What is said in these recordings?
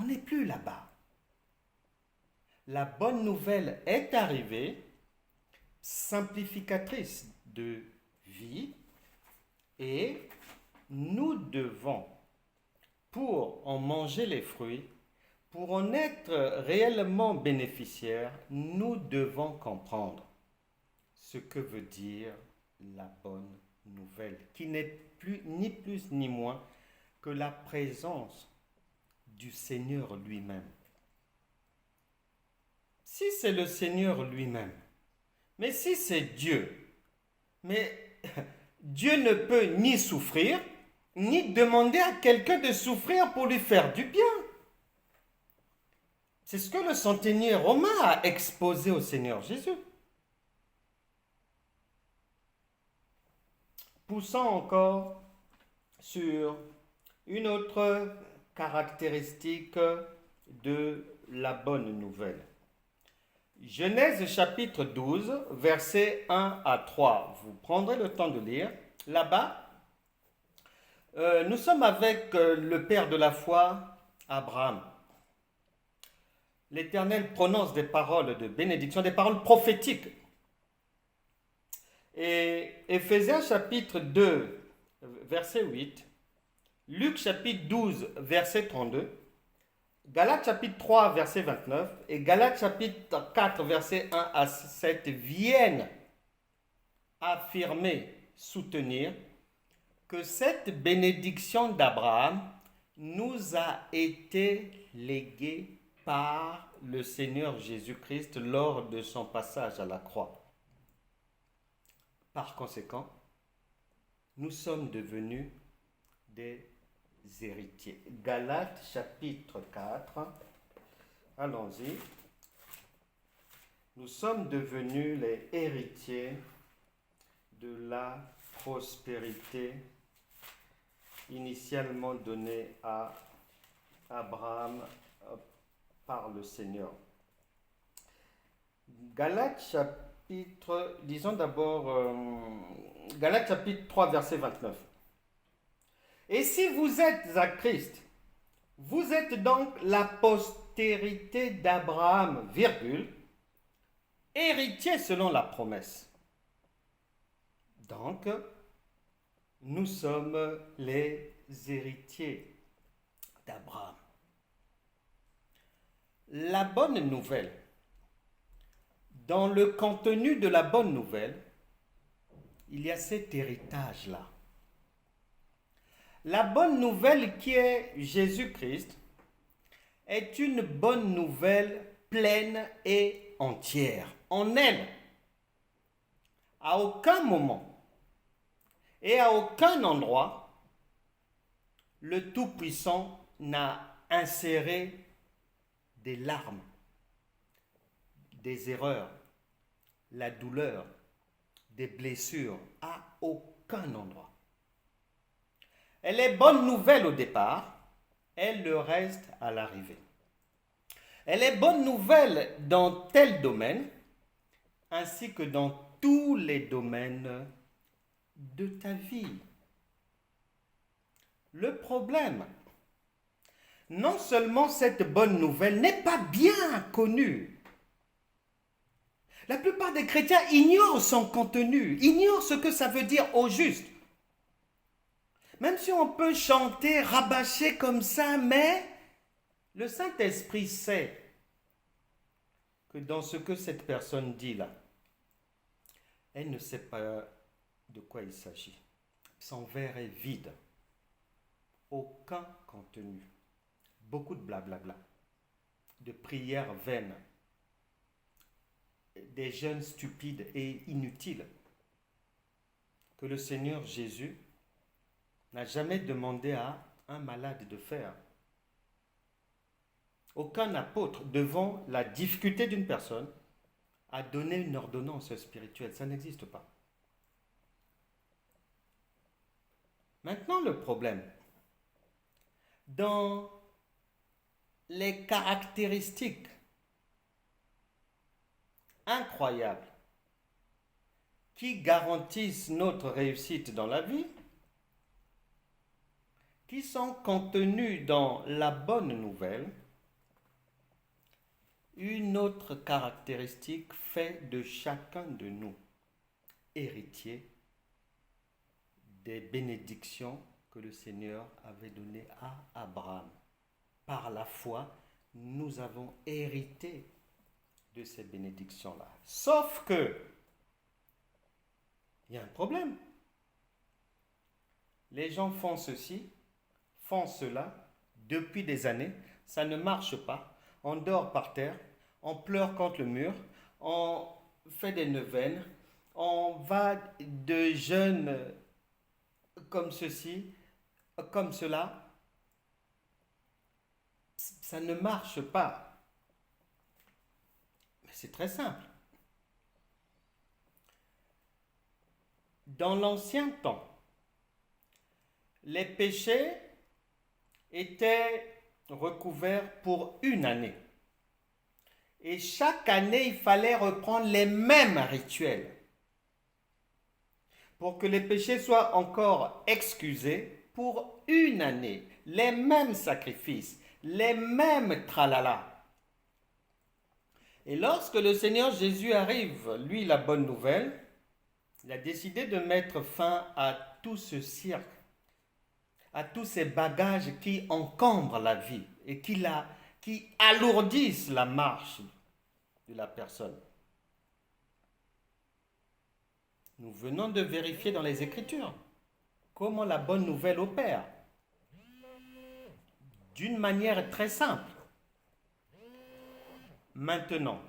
on n'est plus là-bas. La bonne nouvelle est arrivée, simplificatrice de vie, et nous devons, pour en manger les fruits, pour en être réellement bénéficiaires, nous devons comprendre ce que veut dire la bonne nouvelle, qui n'est ni plus ni moins que la présence du Seigneur lui-même. Si c'est le Seigneur lui-même, mais si c'est Dieu, mais Dieu ne peut ni souffrir, ni demander à quelqu'un de souffrir pour lui faire du bien. C'est ce que le centenier romain a exposé au Seigneur Jésus. Poussant encore sur une autre caractéristique de la bonne nouvelle. Genèse chapitre 12, versets 1 à 3. Vous prendrez le temps de lire. Là-bas, nous sommes avec le père de la foi, Abraham. L'Éternel prononce des paroles de bénédiction, des paroles prophétiques. Et Éphésiens chapitre 2, verset 8, Luc chapitre 12, verset 32, Galates chapitre 3, verset 29 et Galates chapitre 4, verset 1 à 7 viennent affirmer, soutenir que cette bénédiction d'Abraham nous a été léguée par le Seigneur Jésus-Christ lors de son passage à la croix. Par conséquent, nous sommes devenus des héritiers. Galates chapitre 4, allons-y. Nous sommes devenus les héritiers de la prospérité initialement donnée à Abraham par le Seigneur. Galates chapitre, disons d'abord, Galates chapitre 3, verset 29. Et si vous êtes à Christ, vous êtes donc la postérité d'Abraham, virgule, héritier selon la promesse. Donc, nous sommes les héritiers d'Abraham. La bonne nouvelle, dans le contenu de la bonne nouvelle, il y a cet héritage-là. La bonne nouvelle qui est Jésus-Christ est une bonne nouvelle pleine et entière. En elle, à aucun moment et à aucun endroit, le Tout-Puissant n'a inséré des larmes, des erreurs, la douleur, des blessures, à aucun endroit. Elle est bonne nouvelle au départ, elle le reste à l'arrivée. Elle est bonne nouvelle dans tel domaine, ainsi que dans tous les domaines de ta vie. Le problème, non seulement cette bonne nouvelle n'est pas bien connue, la plupart des chrétiens ignorent son contenu, ignorent ce que ça veut dire au juste. Même si on peut chanter, rabâcher comme ça, mais le Saint-Esprit sait que dans ce que cette personne dit là, elle ne sait pas de quoi il s'agit. Son verre est vide. Aucun contenu. Beaucoup de blablabla. De prières vaines. Des jeûnes stupides et inutiles que le Seigneur Jésus n'a jamais demandé à un malade de faire. Aucun apôtre, devant la difficulté d'une personne, a donné une ordonnance spirituelle. Ça n'existe pas. Maintenant, le problème, dans les caractéristiques incroyables qui garantissent notre réussite dans la vie, qui sont contenues dans la bonne nouvelle, Une autre caractéristique fait de chacun de nous héritier des bénédictions que le Seigneur avait données à Abraham. Par la foi, nous avons hérité de ces bénédictions-là. Sauf que, il y a un problème. Les gens font ceci, font cela, depuis des années, ça ne marche pas. On dort par terre, on pleure contre le mur, on fait des neuvaines, on va de jeûne comme ceci, comme cela. Ça ne marche pas. Mais c'est très simple. Dans l'ancien temps, les péchés étaient recouverts pour une année. Et chaque année, il fallait reprendre les mêmes rituels pour que les péchés soient encore excusés pour une année. Les mêmes sacrifices, les mêmes tralala. Et lorsque le Seigneur Jésus arrive, lui, la bonne nouvelle, il a décidé de mettre fin à tout ce cirque, à tous ces bagages qui encombrent la vie et qui alourdissent la marche de la personne. Nous venons de vérifier dans les Écritures comment la bonne nouvelle opère. D'une manière très simple. Maintenant,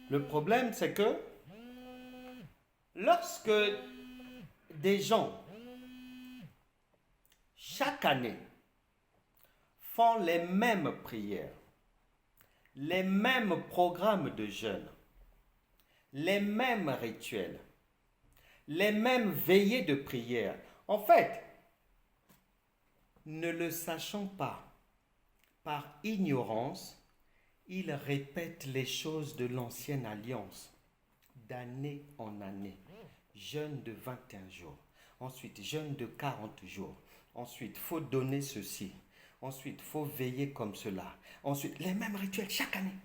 le problème c'est que lorsque des gens, chaque année, font les mêmes prières, les mêmes programmes de jeûne, les mêmes rituels, les mêmes veillées de prière. En fait, ne le sachant pas, par ignorance, ils répètent les choses de l'ancienne alliance, d'année en année. Jeûne de 21 jours, ensuite jeûne de 40 jours, ensuite il faut donner ceci, ensuite il faut veiller comme cela, ensuite les mêmes rituels chaque année.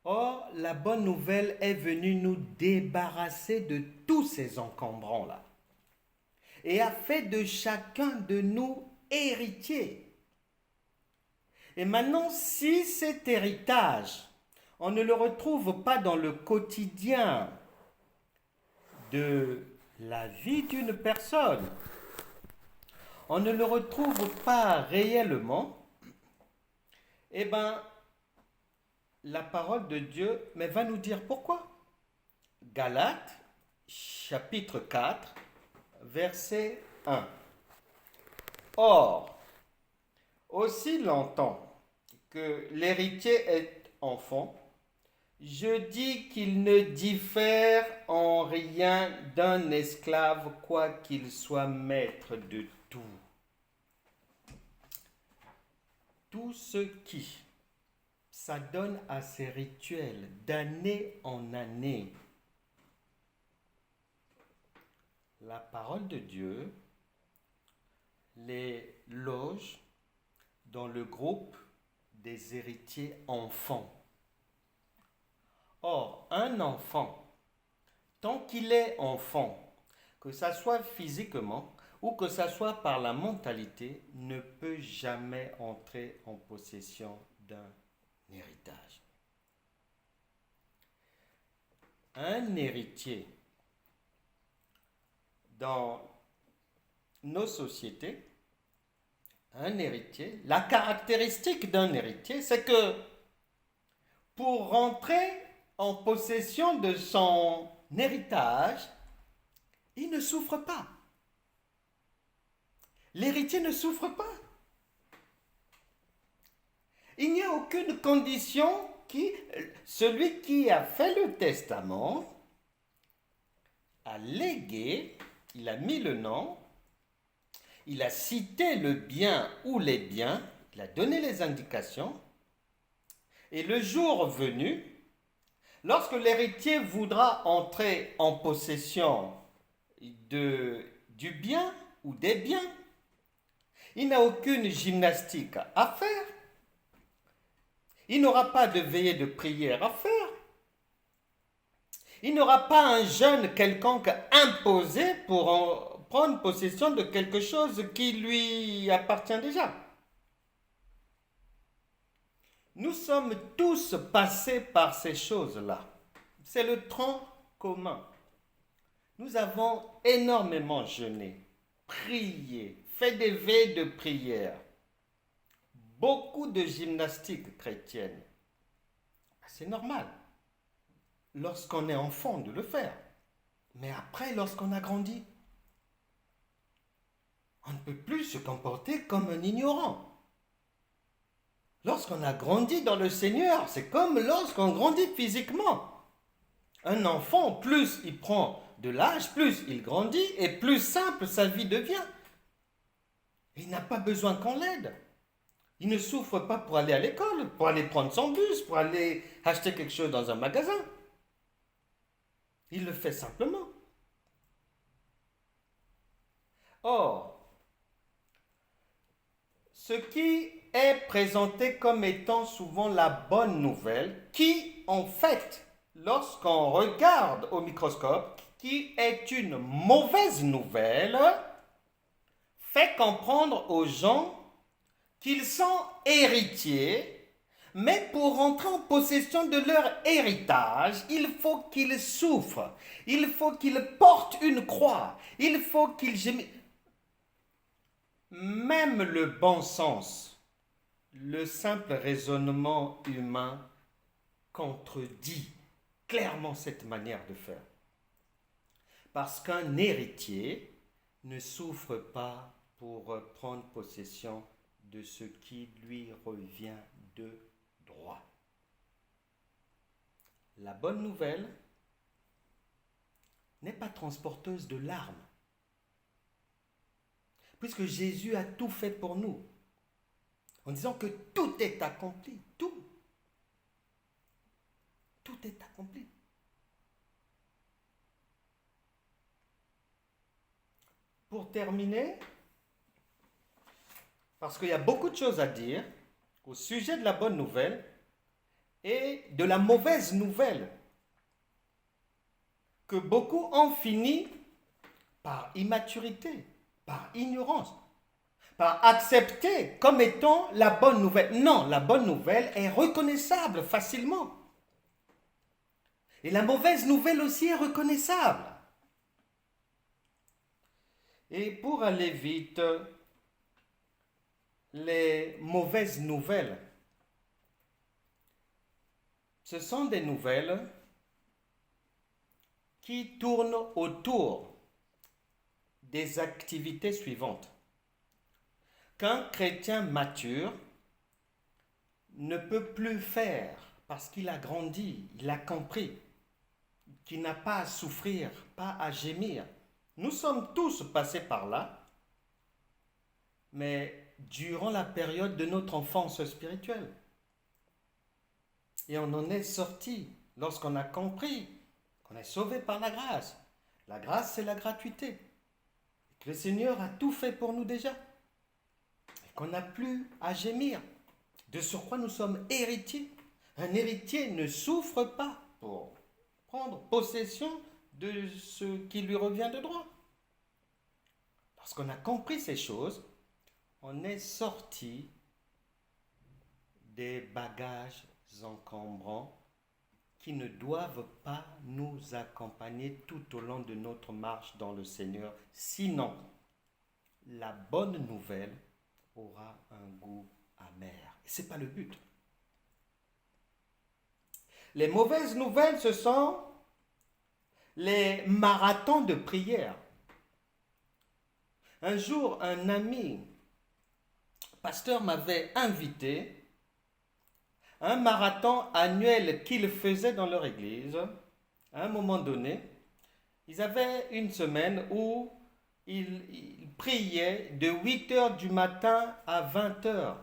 Or, la bonne nouvelle est venue nous débarrasser de tous ces encombrants-là et a fait de chacun de nous héritier. Et maintenant, si cet héritage, on ne le retrouve pas dans le quotidien de la vie d'une personne, on ne le retrouve pas réellement, eh bien, la parole de Dieu va nous dire pourquoi. Galates, chapitre 4, verset 1. Or, aussi longtemps que l'héritier est enfant, je dis qu'il ne diffère en rien d'un esclave, quoiqu'il soit maître de tout. Tout ce qui s'adonne à ces rituels d'année en année, la parole de Dieu les loge dans le groupe des héritiers enfants. Or, un enfant, tant qu'il est enfant, que ça soit physiquement ou que ça soit par la mentalité, ne peut jamais entrer en possession d'un héritage. Un héritier dans nos sociétés, un héritier, la caractéristique d'un héritier, c'est que pour rentrer en possession de son héritage, il ne souffre pas. L'héritier ne souffre pas. Il n'y a aucune condition celui qui a fait le testament a légué, il a mis le nom, il a cité le bien ou les biens, il a donné les indications, et le jour venu, lorsque l'héritier voudra entrer en possession du bien ou des biens, Il n'a aucune gymnastique à faire. Il n'aura pas de veillée de prière à faire. Il n'aura pas un jeûne quelconque imposé pour prendre possession de quelque chose qui lui appartient déjà. Nous sommes tous passés par ces choses-là. C'est le tronc commun. Nous avons énormément jeûné, prié, fait des veilles de prière, beaucoup de gymnastique chrétienne. C'est normal, lorsqu'on est enfant, de le faire. Mais après, lorsqu'on a grandi, on ne peut plus se comporter comme un ignorant. Lorsqu'on a grandi dans le Seigneur, c'est comme lorsqu'on grandit physiquement. Un enfant, plus il prend de l'âge, plus il grandit et plus simple sa vie devient. Il n'a pas besoin qu'on l'aide. Il ne souffre pas pour aller à l'école, pour aller prendre son bus, pour aller acheter quelque chose dans un magasin. Il le fait simplement. Or, ce qui est présenté comme étant souvent la bonne nouvelle, qui en fait, lorsqu'on regarde au microscope, qui est une mauvaise nouvelle, fait comprendre aux gens qu'ils sont héritiers, mais pour rentrer en possession de leur héritage, il faut qu'ils souffrent, il faut qu'ils portent une croix, il faut qu'ils gémissent. Même le bon sens, le simple raisonnement humain contredit clairement cette manière de faire. Parce qu'un héritier ne souffre pas pour prendre possession de ce qui lui revient de droit. La bonne nouvelle n'est pas transporteuse de larmes, puisque Jésus a tout fait pour nous, en disant que tout est accompli, tout est accompli. Pour terminer, parce qu'il y a beaucoup de choses à dire au sujet de la bonne nouvelle et de la mauvaise nouvelle, que beaucoup ont fini par immaturité, par ignorance, par accepter comme étant la bonne nouvelle. Non, la bonne nouvelle est reconnaissable facilement. Et la mauvaise nouvelle aussi est reconnaissable. Et pour aller vite, les mauvaises nouvelles, ce sont des nouvelles qui tournent autour des activités suivantes. Qu'un chrétien mature ne peut plus faire parce qu'il a grandi, il a compris, qu'il n'a pas à souffrir, pas à gémir. Nous sommes tous passés par là, mais durant la période de notre enfance spirituelle. Et on en est sorti lorsqu'on a compris qu'on est sauvé par la grâce. La grâce, c'est la gratuité. Et que le Seigneur a tout fait pour nous déjà. Et qu'on n'a plus à gémir. De surcroît, nous sommes héritiers. Un héritier ne souffre pas pour prendre possession de ce qui lui revient de droit. Lorsqu'on a compris ces choses, on est sorti des bagages encombrants qui ne doivent pas nous accompagner tout au long de notre marche dans le Seigneur. Sinon, la bonne nouvelle aura un goût amer. Et ce n'est pas le but. Les mauvaises nouvelles, ce sont les marathons de prière. Un jour, un ami pasteur m'avait invité à un marathon annuel qu'ils faisaient dans leur église. À un moment donné, ils avaient une semaine où ils priaient de 8 heures du matin à 20 heures.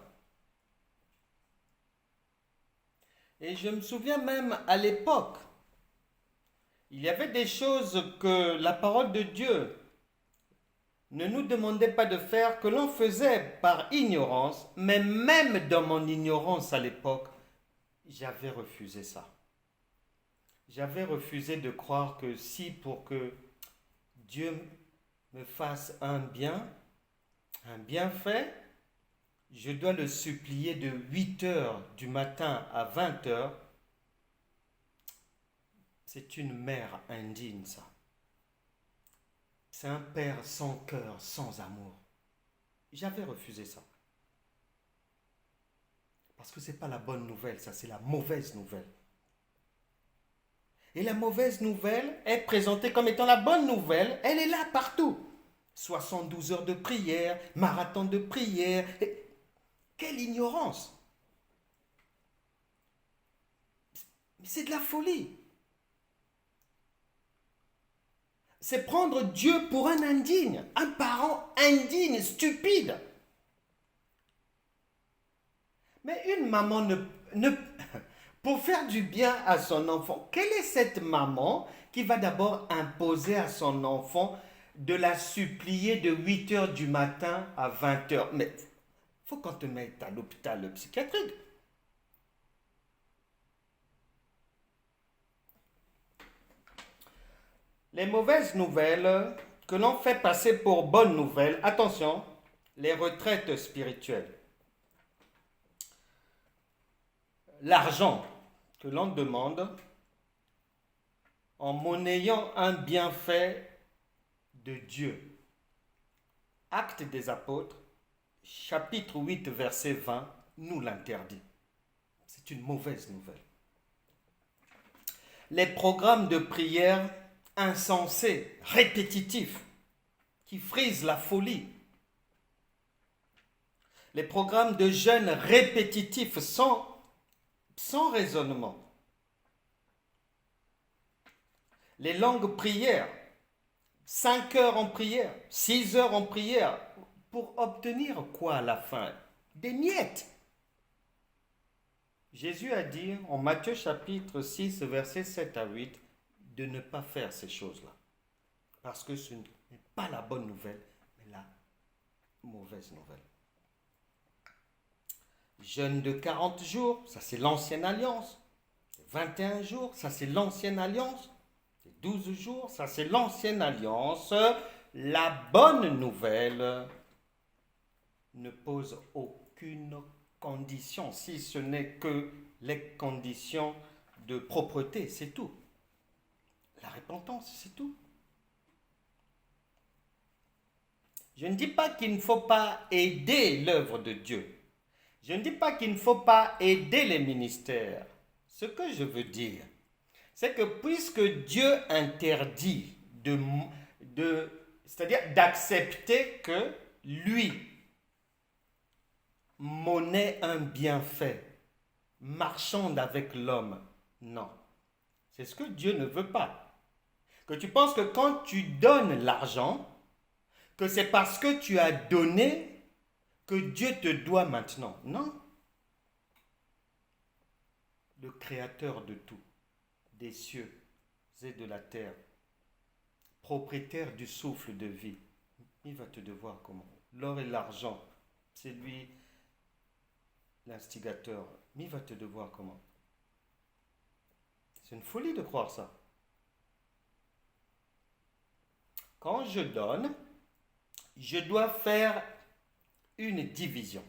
Et je me souviens même à l'époque, il y avait des choses que la parole de Dieu ne nous demandait pas de faire que l'on faisait par ignorance, mais même dans mon ignorance à l'époque, j'avais refusé ça. J'avais refusé de croire que si pour que Dieu me fasse un bienfait, je dois le supplier de 8 heures du matin à 20 heures. C'est une mère indigne, ça. C'est un père sans cœur, sans amour. J'avais refusé ça. Parce que ce n'est pas la bonne nouvelle, ça, c'est la mauvaise nouvelle. Et la mauvaise nouvelle est présentée comme étant la bonne nouvelle, elle est là partout. 72 heures de prière, marathon de prière. Quelle ignorance! C'est de la folie. C'est prendre Dieu pour un indigne, un parent indigne, stupide. Mais une maman pour faire du bien à son enfant, quelle est cette maman qui va d'abord imposer à son enfant de la supplier de 8 heures du matin à 20 heures? Mais il faut qu'on te mette à l'hôpital psychiatrique. Les mauvaises nouvelles que l'on fait passer pour bonnes nouvelles, attention, les retraites spirituelles. L'argent que l'on demande en monnayant un bienfait de Dieu. Actes des Apôtres, chapitre 8, verset 20, nous l'interdit. C'est une mauvaise nouvelle. Les programmes de prière insensés, répétitifs, qui frisent la folie. Les programmes de jeûne répétitifs sans raisonnement. Les longues prières, 5 heures en prière, 6 heures en prière, pour obtenir quoi à la fin? Des miettes. Jésus a dit en Matthieu chapitre 6, versets 7 à 8, de ne pas faire ces choses-là. Parce que ce n'est pas la bonne nouvelle, mais la mauvaise nouvelle. Jeûne de 40 jours, ça c'est l'ancienne alliance. 21 jours, ça c'est l'ancienne alliance. 12 jours, ça c'est l'ancienne alliance. La bonne nouvelle ne pose aucune condition, si ce n'est que les conditions de propreté, c'est tout. La repentance, c'est tout. Je ne dis pas qu'il ne faut pas aider l'œuvre de Dieu. Je ne dis pas qu'il ne faut pas aider les ministères. Ce que je veux dire, c'est que puisque Dieu interdit c'est-à-dire d'accepter que lui monnaie un bienfait, marchande avec l'homme, non. C'est ce que Dieu ne veut pas. Que tu penses que quand tu donnes l'argent, que c'est parce que tu as donné que Dieu te doit maintenant. Non. Le créateur de tout, des cieux et de la terre, propriétaire du souffle de vie, il va te devoir comment? L'or et l'argent, c'est lui l'instigateur, mais il va te devoir comment? C'est une folie de croire ça. Quand je donne, je dois faire une division.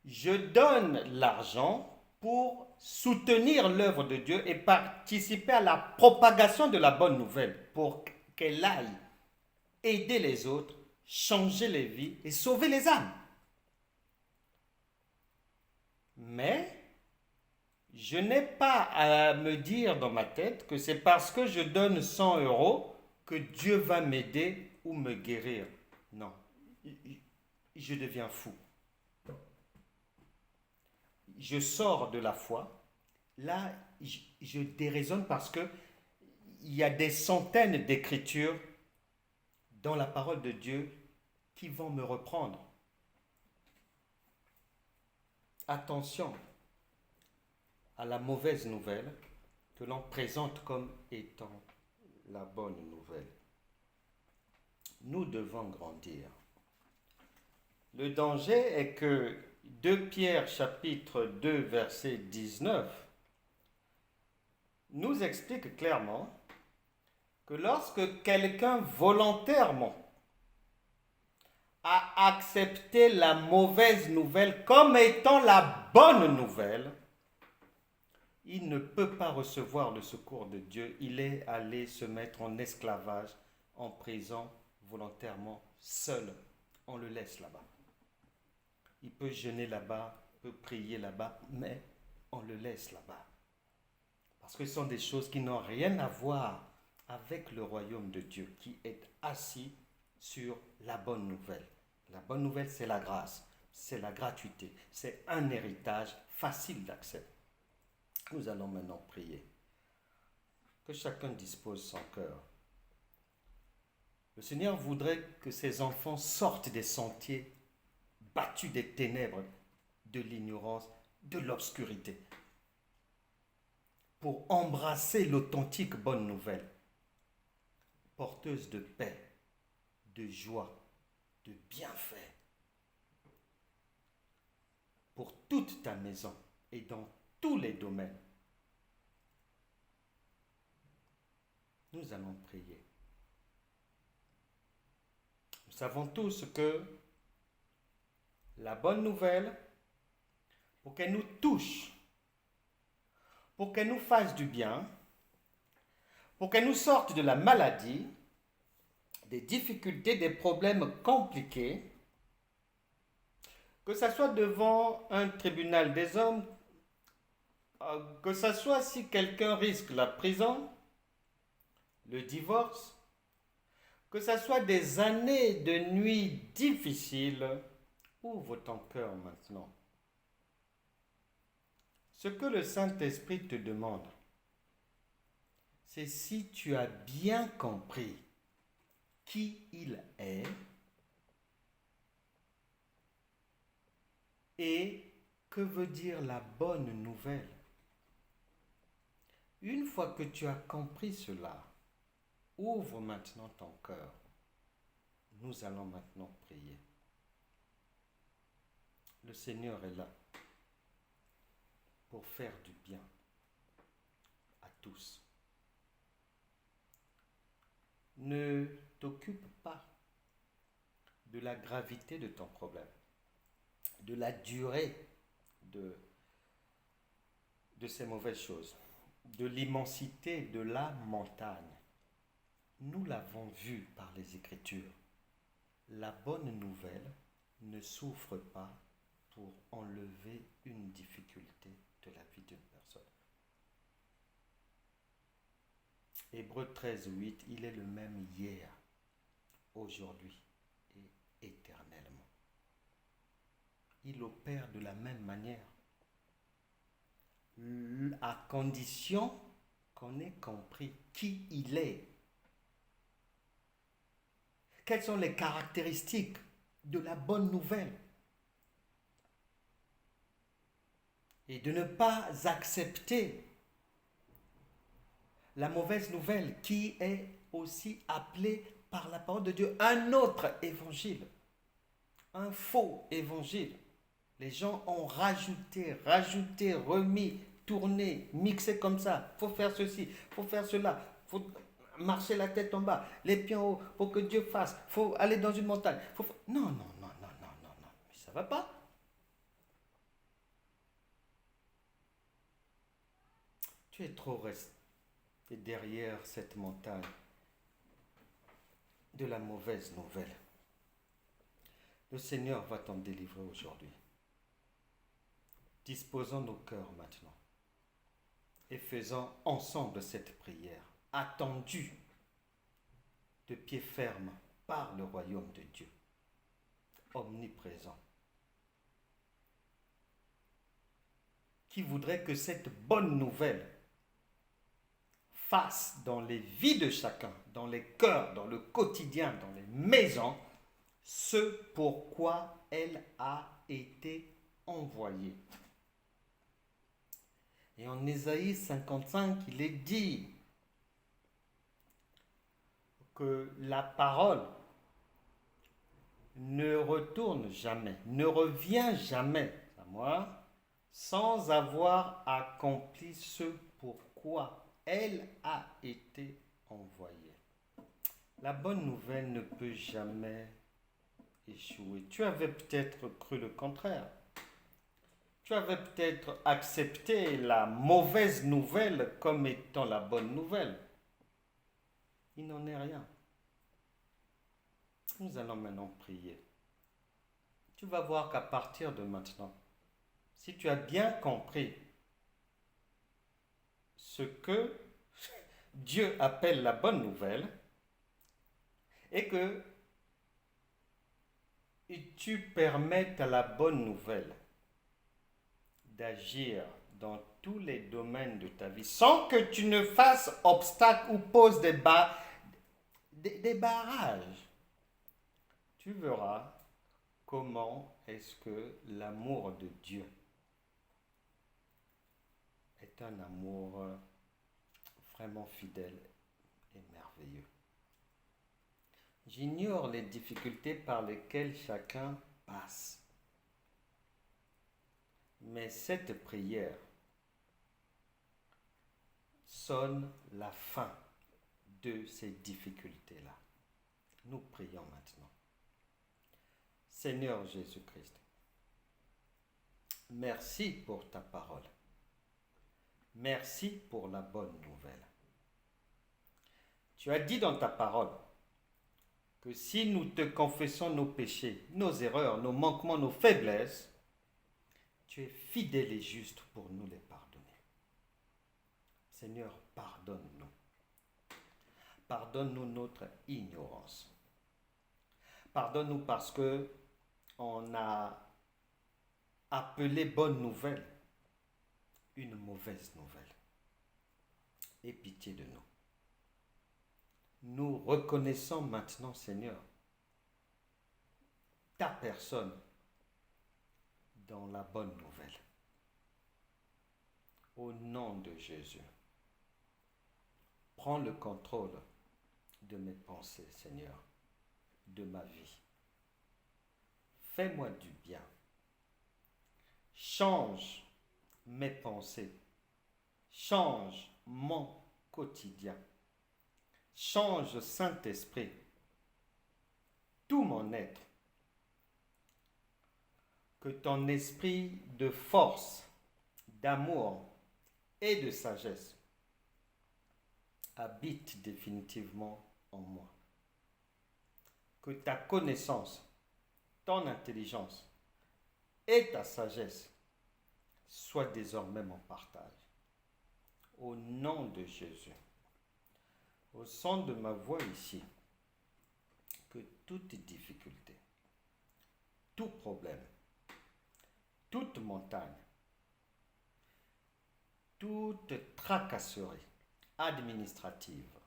Je donne l'argent pour soutenir l'œuvre de Dieu et participer à la propagation de la bonne nouvelle, pour qu'elle aille aider les autres, changer les vies et sauver les âmes. Mais je n'ai pas à me dire dans ma tête que c'est parce que je donne 100 euros que Dieu va m'aider ou me guérir. Non, je deviens fou. Je sors de la foi. Là, je déraisonne parce que il y a des centaines d'écritures dans la parole de Dieu qui vont me reprendre. Attention à la mauvaise nouvelle que l'on présente comme étant la bonne nouvelle. nous devons grandir. Le danger est que 2 Pierre chapitre 2 verset 19 nous explique clairement que lorsque quelqu'un volontairement a accepté la mauvaise nouvelle comme étant la bonne nouvelle, il ne peut pas recevoir le secours de Dieu. Il est allé se mettre en esclavage, en prison, volontairement, seul. On le laisse là-bas. Il peut jeûner là-bas, peut prier là-bas, mais on le laisse là-bas. Parce que ce sont des choses qui n'ont rien à voir avec le royaume de Dieu, qui est assis sur la bonne nouvelle. La bonne nouvelle, c'est la grâce, c'est la gratuité, c'est un héritage facile d'accès. Nous allons maintenant prier. Que chacun dispose son cœur. Le Seigneur voudrait que ses enfants sortent des sentiers battus des ténèbres, de l'ignorance, de l'obscurité, pour embrasser l'authentique bonne nouvelle, porteuse de paix, de joie, de bienfaits, pour toute ta maison et dans tous les domaines. Nous allons prier. Nous savons tous que la bonne nouvelle, pour qu'elle nous touche, pour qu'elle nous fasse du bien, pour qu'elle nous sorte de la maladie, des difficultés, des problèmes compliqués, que ce soit devant un tribunal des hommes, que ce soit si quelqu'un risque la prison, le divorce, que ce soit des années de nuits difficiles, ouvre ton cœur maintenant. Ce que le Saint-Esprit te demande, c'est si tu as bien compris qui il est et que veut dire la bonne nouvelle. Une fois que tu as compris cela, ouvre maintenant ton cœur. Nous allons maintenant prier. Le Seigneur est là pour faire du bien à tous. Ne t'occupe pas de la gravité de ton problème, de la durée de ces mauvaises choses, de l'immensité de la montagne. Nous l'avons vu par les Écritures. La bonne nouvelle ne souffre pas pour enlever une difficulté de la vie d'une personne. Hébreux 13, 8, il est le même hier, aujourd'hui et éternellement. Il opère de la même manière, à condition qu'on ait compris qui il est. Quelles sont les caractéristiques de la bonne nouvelle? Et de ne pas accepter la mauvaise nouvelle qui est aussi appelée par la parole de Dieu un autre évangile, un faux évangile. Les gens ont rajouté, remis, tourné, mixé comme ça. Il faut faire ceci, il faut faire cela, il faut marcher la tête en bas, les pieds en haut, pour que Dieu fasse. Il faut aller dans une montagne. Non, mais ça ne va pas. Tu es trop resté derrière cette montagne de la mauvaise nouvelle. Le Seigneur va t'en délivrer aujourd'hui. Disposons nos cœurs maintenant et faisons ensemble cette prière, attendue de pied ferme par le royaume de Dieu, omniprésent, qui voudrait que cette bonne nouvelle fasse dans les vies de chacun, dans les cœurs, dans le quotidien, dans les maisons, ce pourquoi elle a été envoyée. Et en Ésaïe 55, il est dit que la parole ne retourne jamais, ne revient jamais à moi sans avoir accompli ce pourquoi elle a été envoyée. La bonne nouvelle ne peut jamais échouer. Tu avais peut-être cru le contraire. Tu avais peut-être accepté la mauvaise nouvelle comme étant la bonne nouvelle. Il n'en est rien. Nous allons maintenant prier. Tu vas voir qu'à partir de maintenant, si tu as bien compris ce que Dieu appelle la bonne nouvelle et que tu permettes à la bonne nouvelle d'agir dans tous les domaines de ta vie sans que tu ne fasses obstacle ou poses des barrages, tu verras comment est-ce que l'amour de Dieu est un amour vraiment fidèle et merveilleux. J'ignore les difficultés par lesquelles chacun passe. Mais cette prière sonne la fin de ces difficultés-là. Nous prions maintenant. Seigneur Jésus-Christ, merci pour ta parole. Merci pour la bonne nouvelle. Tu as dit dans ta parole que si nous te confessons nos péchés, nos erreurs, nos manquements, nos faiblesses, tu es fidèle et juste pour nous les pardonner. Seigneur, pardonne-nous. Pardonne-nous notre ignorance. Pardonne-nous parce que on a appelé bonne nouvelle une mauvaise nouvelle. Aie pitié de nous. Nous reconnaissons maintenant, Seigneur, ta personne dans la bonne nouvelle. Au nom de Jésus, prends le contrôle de mes pensées, Seigneur, de ma vie. Fais-moi du bien. Change mes pensées. Change mon quotidien. Change, Saint-Esprit, tout mon être. Que ton esprit de force, d'amour et de sagesse habite définitivement en moi. Que ta connaissance, ton intelligence et ta sagesse soient désormais mon partage. Au nom de Jésus, au son de ma voix ici, que toute difficulté, tout problème, toute montagne, toute tracasserie administrative,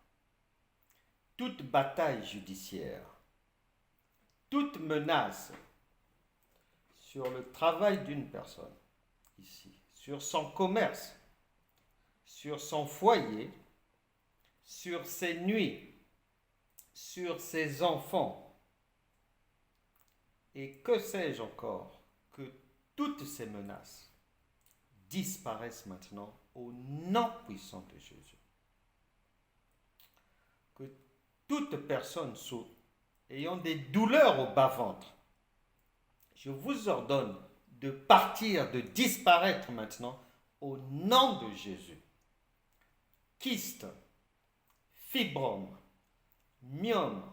toute bataille judiciaire, toute menace sur le travail d'une personne ici, sur son commerce, sur son foyer, sur ses nuits, sur ses enfants, et que sais-je encore, que toutes ces menaces disparaissent maintenant au nom puissant de Jésus. Que toute personne ayant des douleurs au bas-ventre, je vous ordonne de partir, de disparaître maintenant au nom de Jésus. Kyste, fibrome, myome,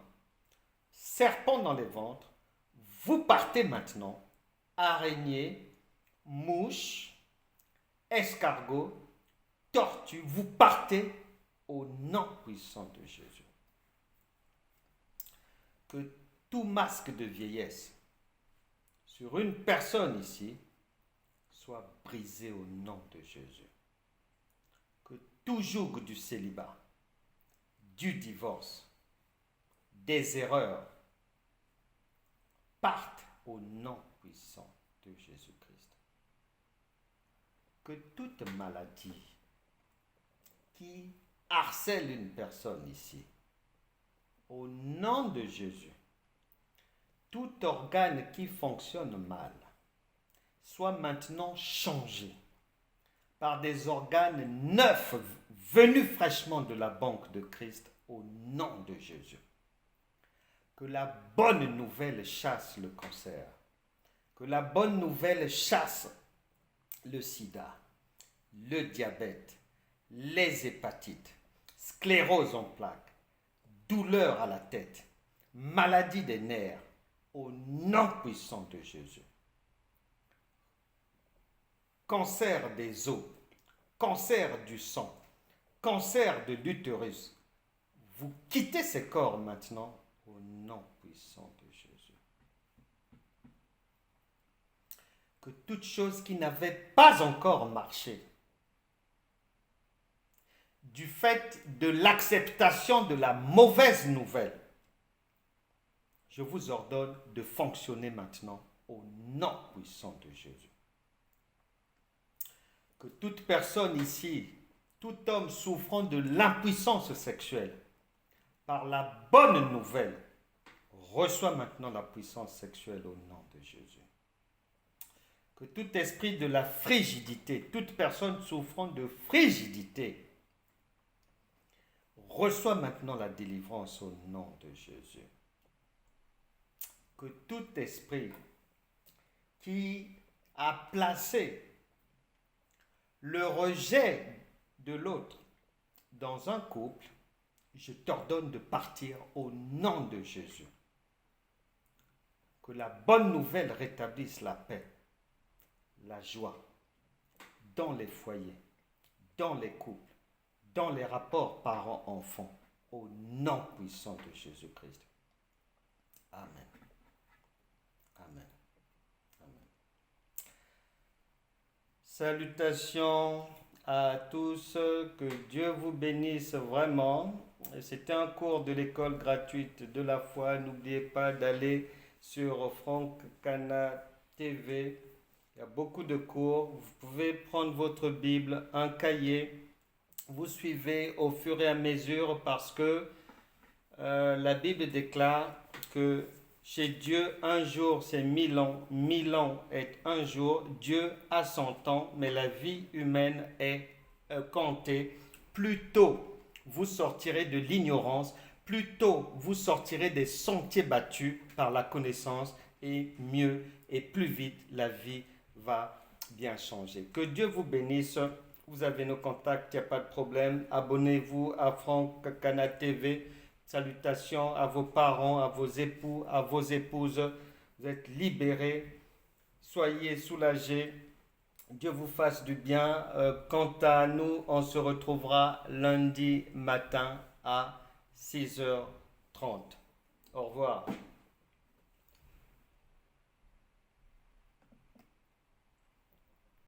serpent dans les ventres, vous partez maintenant. Araignée, mouche, escargot, tortue, vous partez au nom puissant de Jésus. Que tout masque de vieillesse sur une personne ici soit brisé au nom de Jésus. Que tout joug du célibat, du divorce, des erreurs parte au nom puissant de Jésus-Christ. Que toute maladie qui harcèle une personne ici, au nom de Jésus, tout organe qui fonctionne mal soit maintenant changé par des organes neufs venus fraîchement de la banque de Christ au nom de Jésus. Que la bonne nouvelle chasse le cancer, que la bonne nouvelle chasse le sida, le diabète, les hépatites, sclérose en plaques, douleur à la tête, maladie des nerfs, au nom puissant de Jésus. Cancer des os, cancer du sang, cancer de l'utérus, vous quittez ces corps maintenant au nom puissant de Jésus. Que toute chose qui n'avait pas encore marché, du fait de l'acceptation de la mauvaise nouvelle, je vous ordonne de fonctionner maintenant au nom puissant de Jésus. Que toute personne ici, tout homme souffrant de l'impuissance sexuelle, par la bonne nouvelle, reçoit maintenant la puissance sexuelle au nom de Jésus. Que tout esprit de la frigidité, toute personne souffrant de frigidité, reçoit maintenant la délivrance au nom de Jésus. Que tout esprit qui a placé le rejet de l'autre dans un couple, je t'ordonne de partir au nom de Jésus. Que la bonne nouvelle rétablisse la paix, la joie dans les foyers, dans les couples, dans les rapports parents-enfants, au nom puissant de Jésus-Christ. Amen. Amen. Amen. Salutations à tous, que Dieu vous bénisse vraiment. C'était un cours de l'école gratuite de la foi. N'oubliez pas d'aller sur Franck Cana TV. Il y a beaucoup de cours. Vous pouvez prendre votre Bible, un cahier. Vous suivez au fur et à mesure parce que la Bible déclare que chez Dieu, un jour c'est 1000 ans, 1000 ans est un jour. Dieu a 100 ans, mais la vie humaine est comptée. Plus tôt vous sortirez de l'ignorance, plus tôt vous sortirez des sentiers battus par la connaissance, et mieux et plus vite la vie va bien changer. Que Dieu vous bénisse. Vous avez nos contacts, il n'y a pas de problème. Abonnez-vous à Franck Cana TV. Salutations à vos parents, à vos époux, à vos épouses. Vous êtes libérés. Soyez soulagés. Dieu vous fasse du bien. Quant à nous, on se retrouvera lundi matin à 6h30. Au revoir.